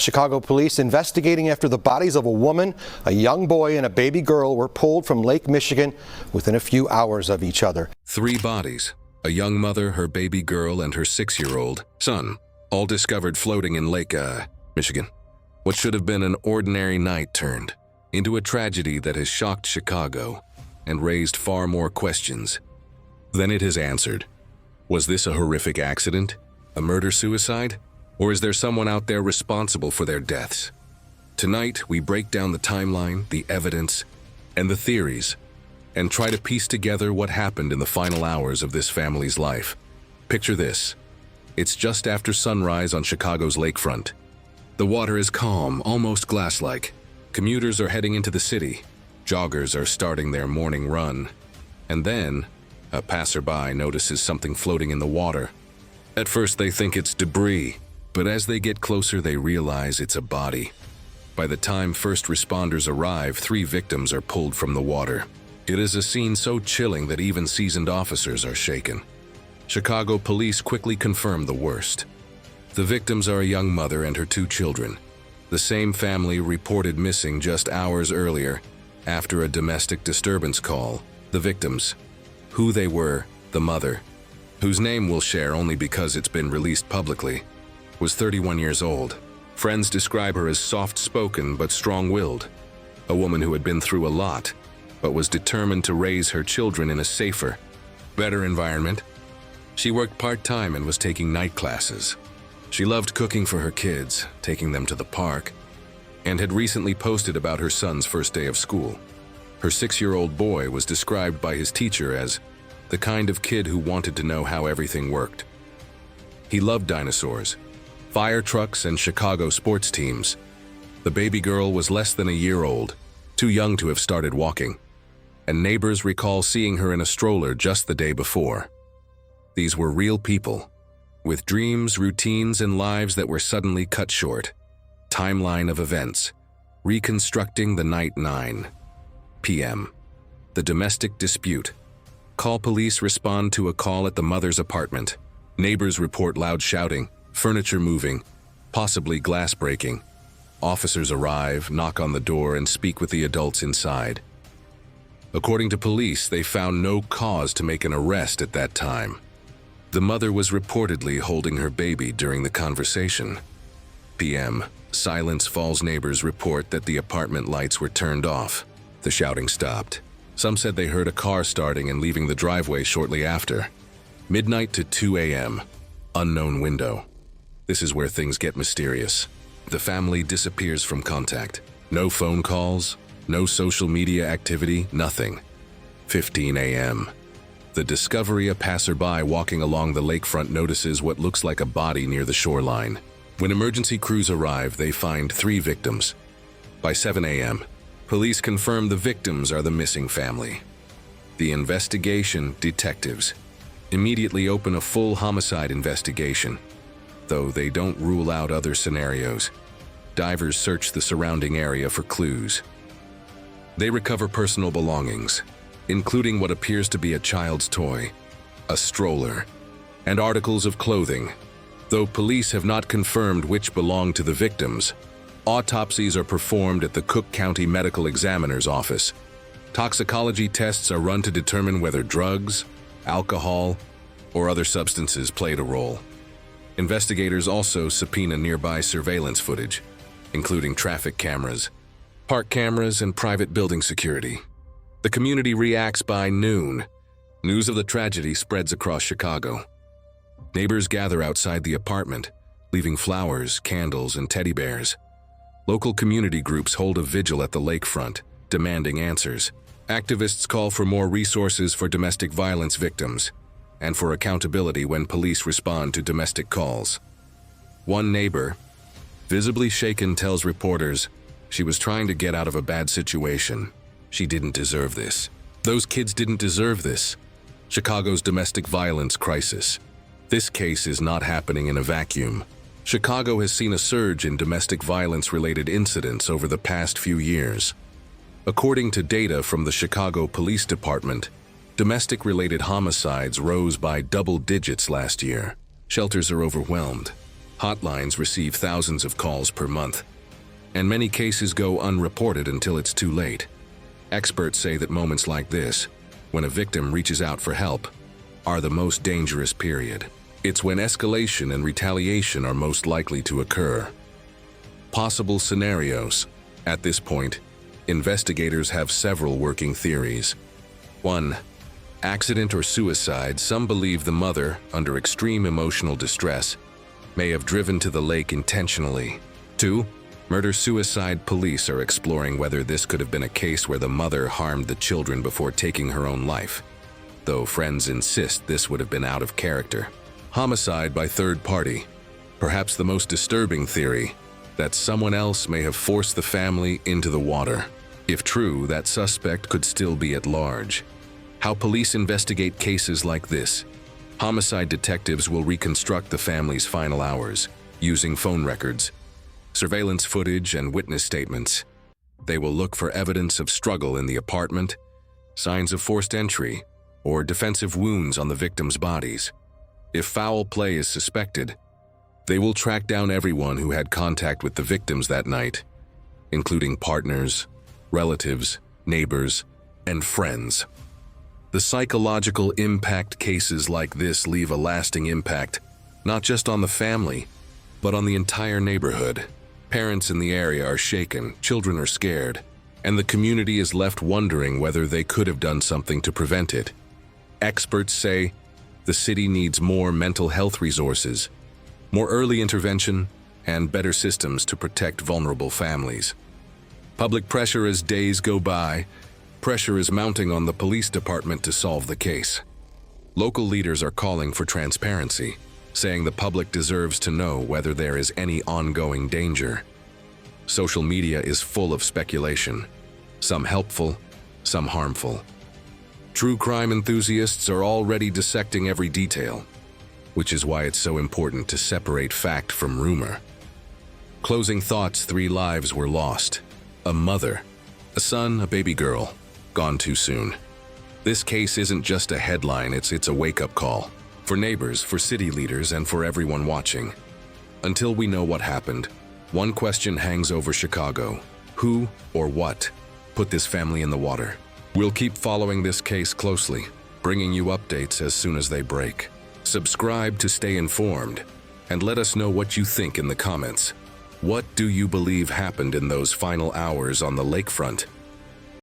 Chicago police investigating after the bodies of a woman, a young boy, and a baby girl were pulled from Lake Michigan within a few hours of each other. 3 bodies, a young mother, her baby girl, and her 6-year-old son, all discovered floating in Lake, Michigan. What should have been an ordinary night turned into a tragedy that has shocked Chicago and raised far more questions than it has answered. Was this a horrific accident? A murder-suicide? Or is there someone out there responsible for their deaths? Tonight, we break down the timeline, the evidence, and the theories, and try to piece together what happened in the final hours of this family's life. Picture this. It's just after sunrise on Chicago's Lakefront. The water is calm, almost glass-like. Commuters are heading into the city. Joggers are starting their morning run. And then, a passerby notices something floating in the water. At first, they think it's debris, but as they get closer, they realize it's a body. By the time first responders arrive, 3 victims are pulled from the water. It is a scene so chilling that even seasoned officers are shaken. Chicago police quickly confirm the worst. The victims are a young mother and her 2 children. The same family reported missing just hours earlier after a domestic disturbance call. The victims, who they were, the mother, whose name we'll share only because it's been released publicly, was 31 years old. Friends describe her as soft-spoken but strong-willed, a woman who had been through a lot, but was determined to raise her children in a safer, better environment. She worked part-time and was taking night classes. She loved cooking for her kids, taking them to the park, and had recently posted about her son's first day of school. Her 6-year-old boy was described by his teacher as the kind of kid who wanted to know how everything worked. He loved dinosaurs, fire trucks, and Chicago sports teams. The baby girl was less than a year old, too young to have started walking, and neighbors recall seeing her in a stroller just the day before. These were real people, with dreams, routines, and lives that were suddenly cut short. Timeline of events, reconstructing the night 9 p.m. The domestic dispute. Call police respond to a call at the mother's apartment. Neighbors report loud shouting, furniture moving, possibly glass breaking. Officers arrive, knock on the door, and speak with the adults inside. According to police, they found no cause to make an arrest at that time. The mother was reportedly holding her baby during the conversation. p.m. Silence falls. Neighbors report that the apartment lights were turned off. The shouting stopped. Some said they heard a car starting and leaving the driveway shortly after. Midnight to 2 a.m. Unknown window. This is where things get mysterious. The family disappears from contact. No phone calls, no social media activity, nothing. 15 a.m. The discovery. A passerby walking along the lakefront notices what looks like a body near the shoreline. When emergency crews arrive, they find 3 victims. By 7 a.m., police confirm the victims are the missing family. The investigation detectives immediately open a full homicide investigation, though they don't rule out other scenarios. Divers search the surrounding area for clues. They recover personal belongings, including what appears to be a child's toy, a stroller, and articles of clothing. Though police have not confirmed which belong to the victims, autopsies are performed at the Cook County Medical Examiner's office. Toxicology tests are run to determine whether drugs, alcohol, or other substances played a role. Investigators also subpoena nearby surveillance footage, including traffic cameras, park cameras, and private building security. The community reacts by noon. News of the tragedy spreads across Chicago. Neighbors gather outside the apartment, leaving flowers, candles, and teddy bears. Local community groups hold a vigil at the lakefront, demanding answers. Activists call for more resources for domestic violence victims and for accountability when police respond to domestic calls. One neighbor, visibly shaken, tells reporters she was trying to get out of a bad situation. She didn't deserve this. Those kids didn't deserve this. Chicago's domestic violence crisis. This case is not happening in a vacuum. Chicago has seen a surge in domestic violence-related incidents over the past few years. According to data from the Chicago Police Department, domestic-related homicides rose by double digits last year. Shelters are overwhelmed. Hotlines receive thousands of calls per month, and many cases go unreported until it's too late. Experts say that moments like this, when a victim reaches out for help, are the most dangerous period. It's when escalation and retaliation are most likely to occur. Possible scenarios. At this point, investigators have several working theories. 1. Accident or suicide. Some believe the mother, under extreme emotional distress, may have driven to the lake intentionally. 2. Murder-suicide. Police are exploring whether this could have been a case where the mother harmed the children before taking her own life, though friends insist this would have been out of character. Homicide by third party. Perhaps the most disturbing theory, that someone else may have forced the family into the water. If true, that suspect could still be at large. How police investigate cases like this. Homicide detectives will reconstruct the family's final hours, using phone records, surveillance footage, and witness statements. They will look for evidence of struggle in the apartment, signs of forced entry, or defensive wounds on the victims' bodies. If foul play is suspected, they will track down everyone who had contact with the victims that night, including partners, relatives, neighbors, and friends. The psychological impact. Cases like this leave a lasting impact, not just on the family, but on the entire neighborhood. Parents in the area are shaken, children are scared, and the community is left wondering whether they could have done something to prevent it. Experts say the city needs more mental health resources, more early intervention, and better systems to protect vulnerable families. Public pressure. As days go by, pressure is mounting on the police department to solve the case. Local leaders are calling for transparency, saying the public deserves to know whether there is any ongoing danger. Social media is full of speculation, some helpful, some harmful. True crime enthusiasts are already dissecting every detail, which is why it's so important to separate fact from rumor. Closing thoughts. 3 lives were lost. A mother, a son, a baby girl, gone too soon. This case isn't just a headline, it's a wake-up call. For neighbors, for city leaders, and for everyone watching. Until we know what happened, one question hangs over Chicago. Who or what put this family in the water? We'll keep following this case closely, bringing you updates as soon as they break. Subscribe to stay informed, and let us know what you think in the comments. What do you believe happened in those final hours on the lakefront?